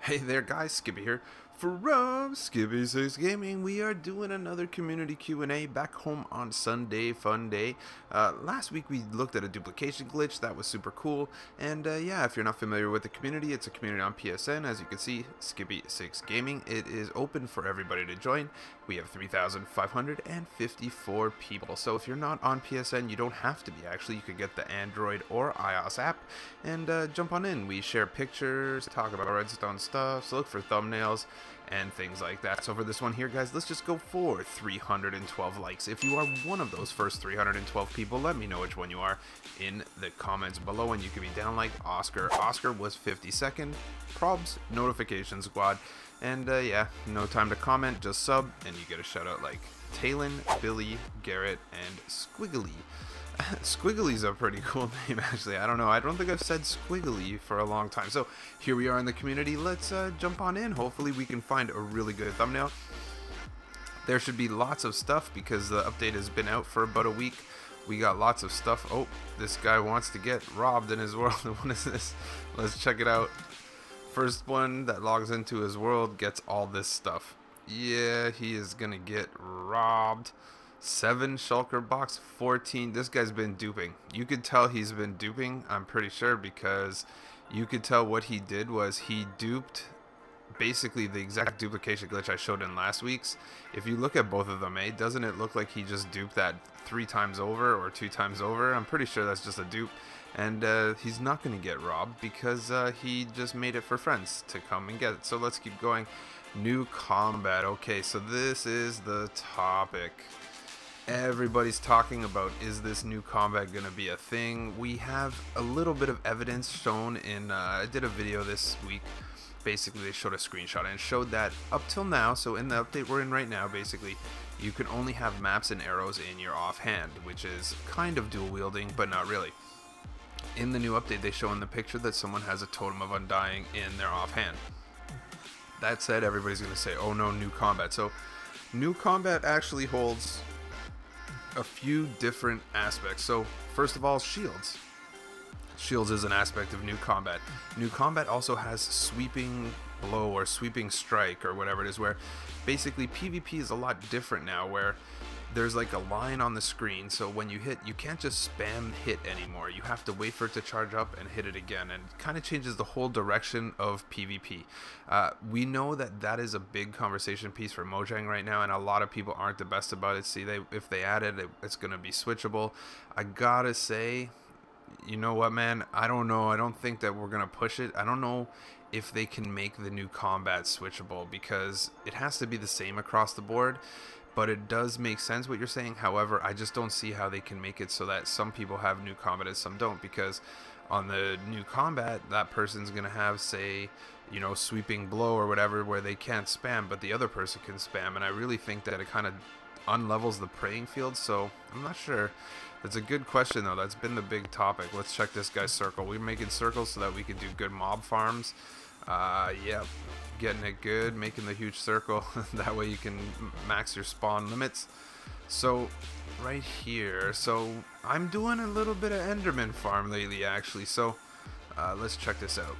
Hey there guys, Skippy here from Skippy 6 Gaming. We are doing another community Q&A back home on Sunday, fun day. Last week we looked at a duplication glitch, that was super cool. And yeah, if you're not familiar with the community, it's a community on PSN, as you can see, Skippy 6 Gaming. It is open for everybody to join. We have 3,554 people. So if you're not on PSN, you don't have to be actually. You could get the Android or iOS app and jump on in. We share pictures, talk about redstone stuff, so look for thumbnails and things like that. So for this one here, guys, let's just go for 312 likes. If you are one of those first 312 people, let me know which one you are in the comments below, and you can be down like Oscar. Oscar was 52nd. Probs, notification squad. And yeah, no time to comment, just sub, and you get a shout out like Talon, Billy, Garrett, and Squiggly. Squiggly's a pretty cool name, actually. I don't know. I don't think I've said Squiggly for a long time. So here we are in the community. Let's jump on in. Hopefully we can find a really good thumbnail. There should be lots of stuff because the update has been out for about a week. We got lots of stuff. Oh, this guy wants to get robbed in his world. What is this? Let's check it out. First one that logs into his world gets all this stuff. Yeah, he is gonna get robbed. 7 shulker box, 14. This guy's been duping. You could tell he's been duping, I'm pretty sure, because you could tell what he did was he duped basically the exact duplication glitch I showed in last week's. If you look at both of them, doesn't it look like he just duped that 3 times over or 2 times over? I'm pretty sure that's just a dupe. And he's not going to get robbed because he just made it for friends to come and get it. So let's keep going. New combat. Okay, so this is the topic everybody's talking about. Is this new combat going to be a thing? We have a little bit of evidence shown in, I did a video this week. Basically, they showed a screenshot and showed that up till now, so in the update we're in right now, basically, you can only have maps and arrows in your offhand, which is kind of dual wielding, but not really. In the new update, they show in the picture that someone has a Totem of Undying in their offhand. That said, everybody's going to say, oh no, new combat. So, new combat actually holds a few different aspects. So, first of all, shields. Shields is an aspect of new combat. New combat also has sweeping blow or sweeping strike or whatever it is, where basically PvP is a lot different now, where there's like a line on the screen, so when you hit, you can't just spam hit anymore. You have to wait for it to charge up and hit it again, and it kind of changes the whole direction of PvP. We know that that is a big conversation piece for Mojang right now, and a lot of people aren't the best about it. See, if they add it, it's going to be switchable. I gotta say, you know what, man, I don't know. I don't think that we're going to push it. I don't know if they can make the new combat switchable, because it has to be the same across the board. But it does make sense what you're saying. However, I just don't see how they can make it so that some people have new combat and some don't, because on the new combat, that person's going to have, say, you know, sweeping blow or whatever, where they can't spam, but the other person can spam. And I really think that it kind of unlevels the playing field, so I'm not sure. That's a good question, though. That's been the big topic. Let's check this guy's circle. We're making circles so that we can do good mob farms. Yep. Getting it good, making the huge circle. That way you can max your spawn limits. So right here, so I'm doing a little bit of Enderman farm lately, actually. So let's check this out.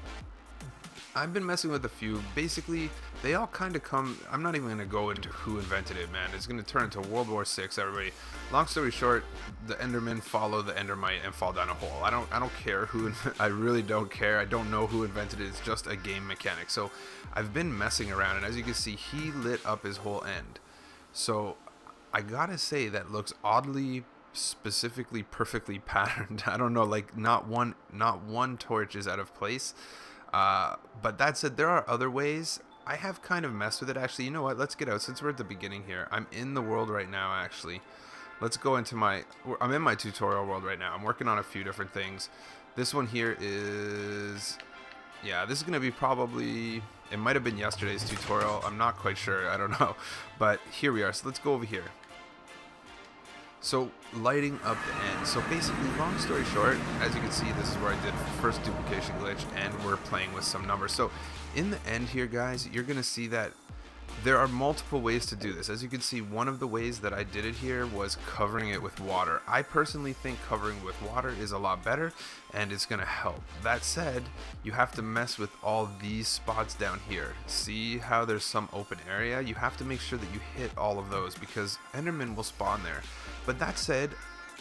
I've been messing with a few. Basically, they all kind of come. I'm not even going to go into who invented it, man. It's going to turn into World War VI, everybody. Long story short, the Endermen follow the Endermite and fall down a hole. I don't care who. I really don't care. I don't know who invented it. It's just a game mechanic. So I've been messing around, and as you can see, he lit up his whole end. So I gotta say, that looks oddly, specifically, perfectly patterned. I don't know, like not one torch is out of place. But that said, there are other ways. I have kind of messed with it, actually. You know what? Let's get out, since we're at the beginning here. I'm in the world right now, actually. Let's go into I'm in my tutorial world right now. I'm working on a few different things. This one here is, yeah, this is going to be probably, it might have been yesterday's tutorial. I'm not quite sure. I don't know. But here we are. So let's go over here. So lighting up the end. So basically, long story short, as you can see, this is where I did first duplication glitch, and we're playing with some numbers. So in the end here, guys, you're gonna see that There are multiple ways to do this. As you can see, one of the ways that I did it here was covering it with water. I personally think covering with water is a lot better and it's gonna help. That said, you have to mess with all these spots down here. See how there's some open area? You have to make sure that you hit all of those because Enderman will spawn there. But that said,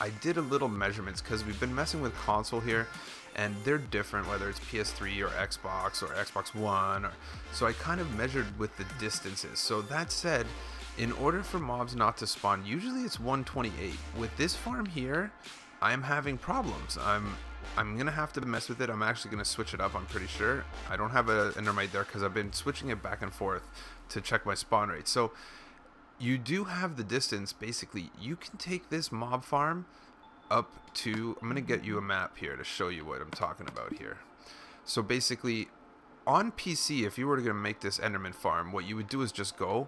I did a little measurements because we've been messing with console here and they're different whether it's PS3 or Xbox One, so I kind of measured with the distances. So that said, in order for mobs not to spawn, usually it's 128. With this farm here, I'm having problems. I'm gonna have to mess with it. I'm actually gonna switch it up, I'm pretty sure. I don't have an endermite there because I've been switching it back and forth to check my spawn rate. So you do have the distance. Basically, you can take this mob farm up to, I'm gonna get you a map here to show you what I'm talking about here. So basically on PC, if you were to make this enderman farm, what you would do is just go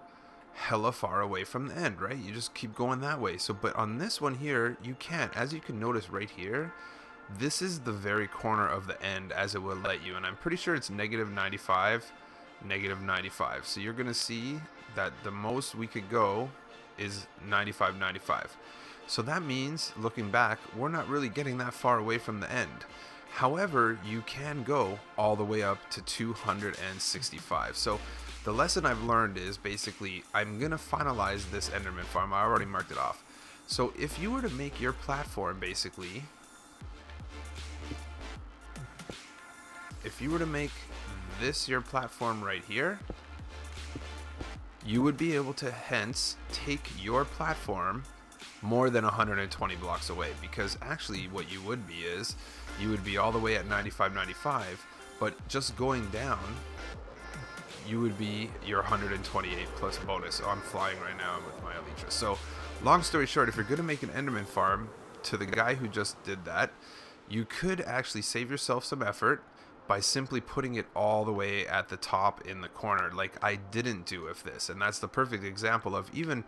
hella far away from the end, right? You just keep going that way. So but on this one here, you can't. As you can notice right here, this is the very corner of the end as it will let you, and I'm pretty sure it's -95, -95. So you're gonna see that the most we could go is 95, 95. So that means, looking back, we're not really getting that far away from the end. However, you can go all the way up to 265. So the lesson I've learned is basically, I'm going to finalize this enderman farm. I already marked it off. So if you were to make your platform, basically, if you were to make this your platform right here, you would be able to hence take your platform more than 120 blocks away, because actually what you would be is you would be all the way at 95, 95, but just going down you would be your 128 plus bonus. So I'm flying right now with my Elytra. So long story short, if you're going to make an enderman farm, to the guy who just did that, you could actually save yourself some effort by simply putting it all the way at the top in the corner, like I didn't do with this. And that's the perfect example of even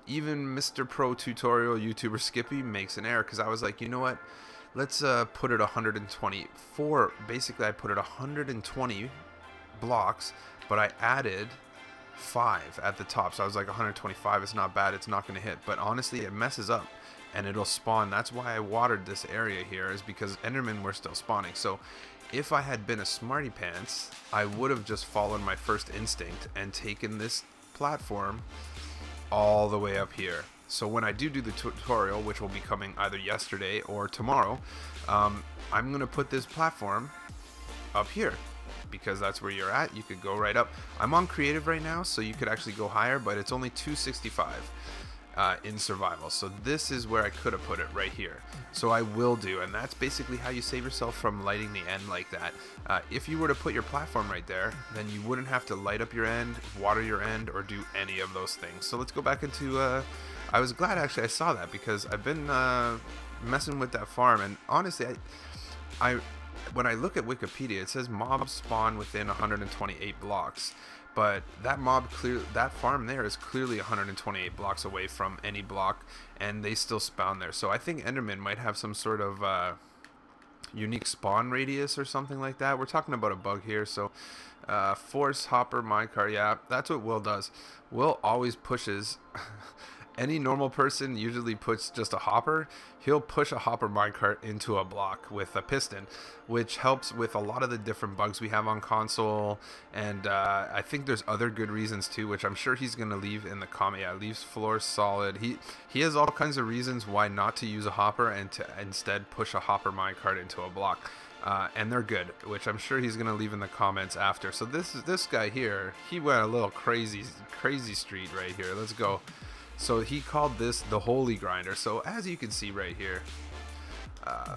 Mr. Pro Tutorial YouTuber Skippy makes an error, because I was like, you know what, let's put it 124. Basically I put it 120 blocks, but I added 5 at the top, so I was like 125 is not bad, it's not going to hit. But honestly, it messes up and it'll spawn. That's why I watered this area here, is because endermen were still spawning. So if I had been a smarty pants, I would have just followed my first instinct and taken this platform all the way up here. So when I do the tutorial, which will be coming either yesterday or tomorrow, I'm gonna put this platform up here, because that's where you're at. You could go right up. I'm on creative right now, so you could actually go higher, but it's only 265 in survival. So this is where I could have put it, right here. So I will do, and that's basically how you save yourself from lighting the end like that. If you were to put your platform right there, then you wouldn't have to light up your end, water your end, or do any of those things. So let's go back into I was glad actually I saw that, because I've been messing with that farm, and honestly when I look at Wikipedia, it says mobs spawn within 128 blocks, but that farm there is clearly 128 blocks away from any block, and they still spawn there. So I think endermen might have some sort of unique spawn radius or something like that. We're talking about a bug here. So force hopper minecart, yeah, that's what Will does. Will always pushes any normal person usually puts just a hopper. He'll push a hopper minecart into a block with a piston, which helps with a lot of the different bugs we have on console. And I think there's other good reasons too, which I'm sure he's going to leave in the comment. Yeah, leaves floor solid. He has all kinds of reasons why not to use a hopper and to instead push a hopper minecart into a block. And they're good, which I'm sure he's going to leave in the comments after. So this guy here, he went a little crazy street right here. Let's go. So he called this the holy grinder. So as you can see right here,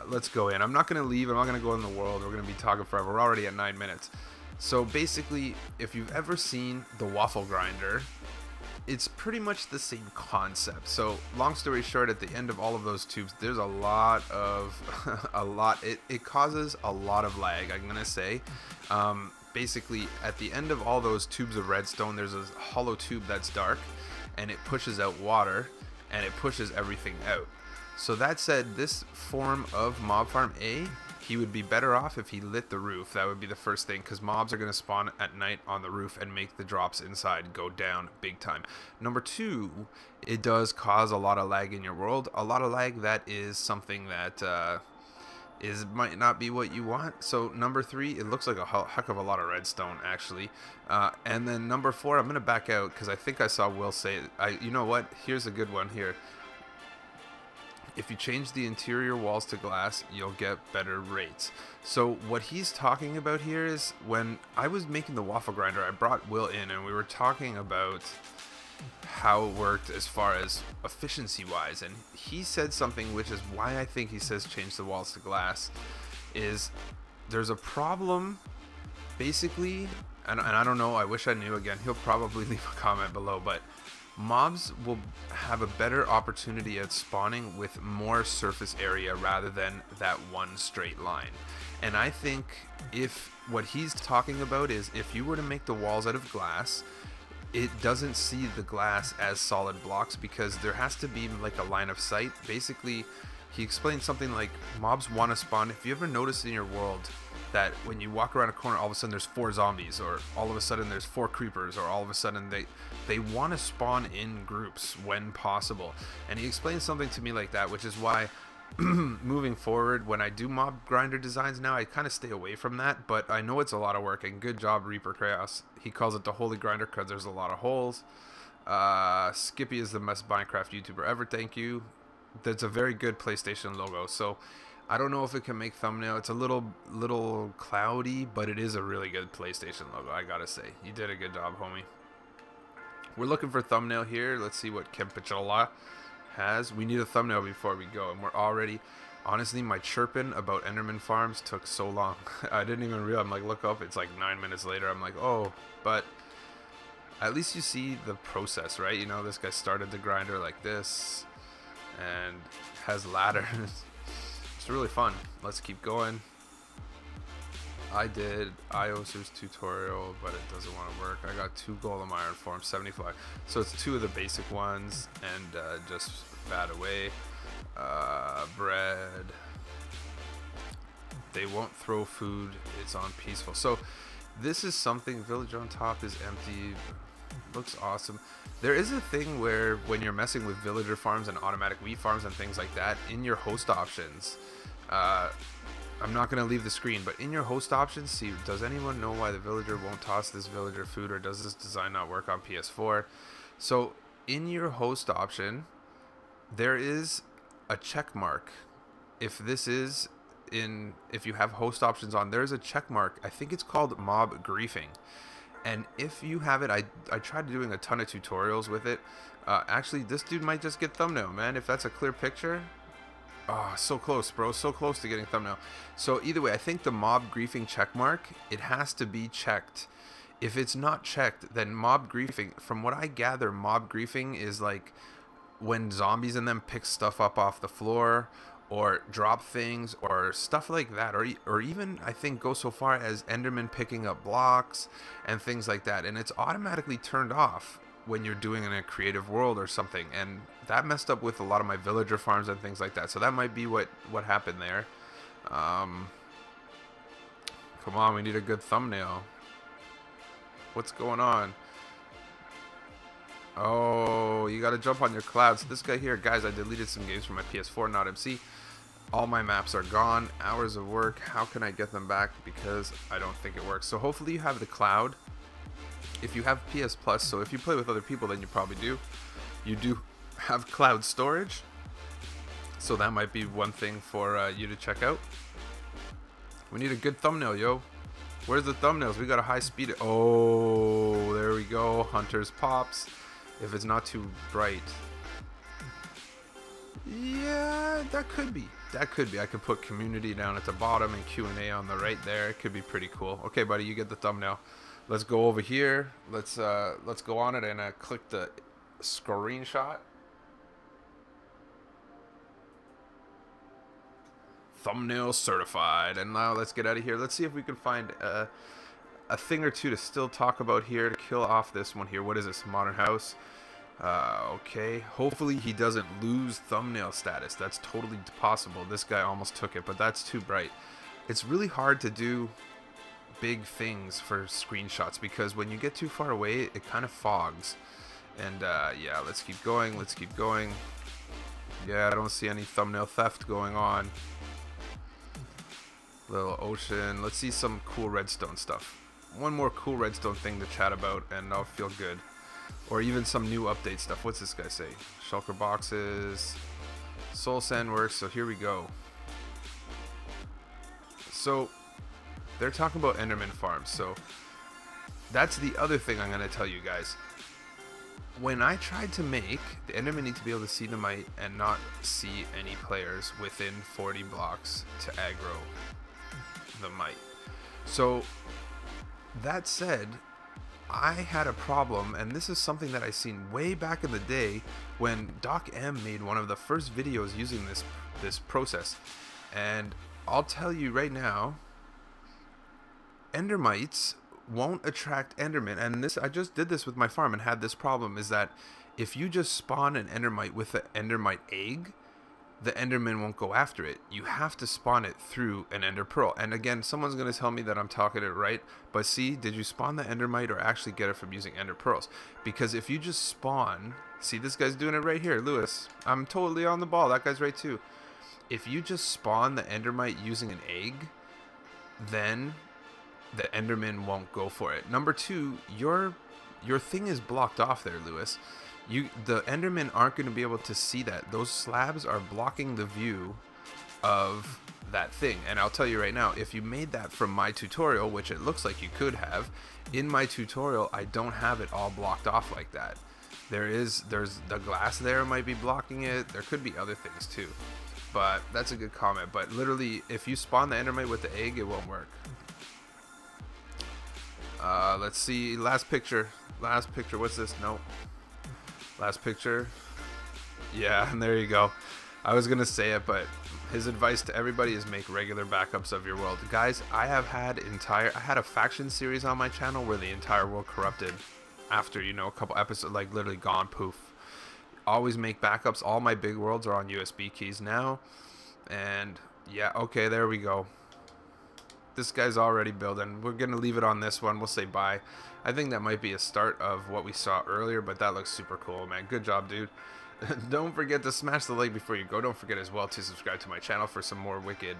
let's go in. I'm not going to leave. I'm not going to go in the world. We're going to be talking forever. We're already at 9 minutes. So basically, if you've ever seen the waffle grinder, it's pretty much the same concept. So long story short, at the end of all of those tubes, there's a lot of, it causes a lot of lag, I'm going to say. Basically, at the end of all those tubes of redstone, there's a hollow tube that's dark, and it pushes out water, and it pushes everything out. So that said, this form of Mob Farm A he would be better off if he lit the roof. That would be the first thing, because mobs are going to spawn at night on the roof and make the drops inside go down big time. Number 2, it does cause a lot of lag in your world. A lot of lag, that is something that might not be what you want. So number 3, it looks like a heck of a lot of redstone, actually. And then number 4, I'm going to back out because I think I saw Will say, you know what, here's a good one here. If you change the interior walls to glass, you'll get better rates. So what he's talking about here is, when I was making the waffle grinder, I brought Will in and we were talking about how it worked as far as efficiency wise, and he said something, which is why I think he says change the walls to glass, is there's a problem basically, and I don't know, I wish I knew. Again, he'll probably leave a comment below, but mobs will have a better opportunity at spawning with more surface area rather than that one straight line. And I think if what he's talking about is, if you were to make the walls out of glass, it doesn't see the glass as solid blocks because there has to be like a line of sight. Basically, he explained something like mobs want to spawn. If you ever notice in your world that when you walk around a corner, all of a sudden there's 4 zombies, or all of a sudden there's 4 creepers, or all of a sudden they want to spawn in groups when possible. And he explained something to me like that, which is why moving forward, when I do mob grinder designs now, I kind of stay away from that, but I know it's a lot of work, and good job, Reaper Chaos. He calls it the holy grinder because there's a lot of holes. Skippy is the best Minecraft YouTuber ever, thank you. That's a very good PlayStation logo. So I don't know if it can make thumbnail. It's a little cloudy, but it is a really good PlayStation logo, I gotta say. You did a good job, homie. We're looking for thumbnail here. Let's see what Kempichala has. We need a thumbnail before we go, and we're already, honestly, my chirping about Enderman farms took so long. I didn't even realize. I'm like, look up, it's like 9 minutes later. I'm like, oh, but at least you see the process, right? You know, this guy started the grinder like this and has ladders. It's really fun. Let's keep going. I did Iosa's tutorial, but it doesn't want to work. I got 2 golem iron forms, 75. So it's 2 of the basic ones, and just bat away. Bread. They won't throw food. It's on peaceful. So this is something. Village on top is empty. Looks awesome. There is a thing where when you're messing with villager farms and automatic wheat farms and things like that, in your host options, I'm not going to leave the screen, but in your host options, see, does anyone know why the villager won't toss this villager food, or does this design not work on PS4? So in your host option, there is a check mark. If you have host options on, there's a check mark. I think it's called mob griefing. And if you have it, I tried doing a ton of tutorials with it. Actually, this dude might just get thumbnail, man. If that's a clear picture. Oh, so close, bro. So close to getting thumbnail. So either way, I think the mob griefing check mark, it has to be checked. If it's not checked, then mob griefing, from what I gather, mob griefing is like when zombies and them pick stuff up off the floor, or drop things, or stuff like that, or even, I think, go so far as Enderman picking up blocks and things like that, and it's automatically turned off when you're doing in a creative world or something, and that messed up with a lot of my villager farms and things like that. So that might be what happened there. Come on, we need a good thumbnail. What's going on? Oh, you gotta jump on your clouds. This guy here, guys, I deleted some games from my PS4, not MC. All my maps are gone. Hours of work. How can I get them back? Because I don't think it works. So hopefully you have the cloud. If you have PS Plus, so if you play with other people, then you probably do. You do have cloud storage. So that might be one thing for you to check out. We need a good thumbnail, yo. Where's the thumbnails? We got a high speed. Oh, there we go. Hunter's pops. If it's not too bright. Yeah, that could be. That could be. I could put community down at the bottom and QnA on the right there. It could be pretty cool. Okay, buddy, you get the thumbnail. Let's go over here. Let's go on it and click the screenshot. Thumbnail certified. And now let's get out of here. Let's see if we can find a thing or two to still talk about here to kill off this one here. What is this? Modern house. Okay. Hopefully he doesn't lose thumbnail status. That's totally possible. This guy almost took it, but that's too bright. it's really hard to do big things for screenshots because when you get too far away, it kind of fogs. And yeah, let's keep going. Let's keep going. Yeah, I don't see any thumbnail theft going on. Little ocean. Let's see some cool redstone stuff. One more cool redstone thing to chat about, and I'll feel good. Or even some new update stuff. What's this guy say? Shulker boxes. Soul sand works. So here we go. So they're talking about Enderman farms. So that's the other thing I'm going to tell you guys. When I tried to make, the Enderman need to be able to see the mite and not see any players within 40 blocks to aggro the mite. So that said, I had a problem, and this is something that I seen way back in the day when Doc M made one of the first videos using this process. And I'll tell you right now, Endermites won't attract Enderman, and this I just did this with my farm and had this problem, is that if you just spawn an Endermite with an Endermite egg, the Enderman won't go after it. You have to spawn it through an Ender Pearl. And again, someone's going to tell me that I'm talking it right, but see, did you spawn the Endermite or actually get it from using Ender Pearls? Because if you just spawn, see, this guy's doing it right here, Lewis. I'm totally on the ball. That guy's right too. If you just spawn the Endermite using an egg, then the Enderman won't go for it. Number two, your thing is blocked off there, Lewis. The Endermen aren't going to be able to see that. Those slabs are blocking the view of that thing. And I'll tell you right now, if you made that from my tutorial, which it looks like you could have, in my tutorial I don't have it all blocked off like that. There's the glass there might be blocking it. There could be other things too. But that's a good comment. But literally, if you spawn the Endermite with the egg, it won't work. Let's see. Last picture. Last picture. What's this? Nope. Last picture. Yeah, and there you go. I was gonna say it, but his advice to everybody is make regular backups of your world. Guys, I had a faction series on my channel where the entire world corrupted after, you know, a couple episodes, like literally gone poof. Always make backups. All my big worlds are on USB keys now. And yeah, okay, there we go. This guy's already building. We're gonna leave it on this one. We'll say bye. I think that might be a start of what we saw earlier, but that looks super cool, man. Good job, dude. Don't forget to smash the like before you go. Don't forget as well to subscribe to my channel for some more wicked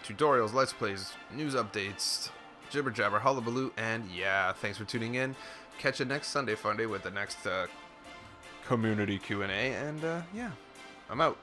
tutorials, let's plays, news updates, jibber jabber, hullabaloo, and yeah, thanks for tuning in. Catch you next Sunday Funday with the next community Q&A, and yeah, I'm out.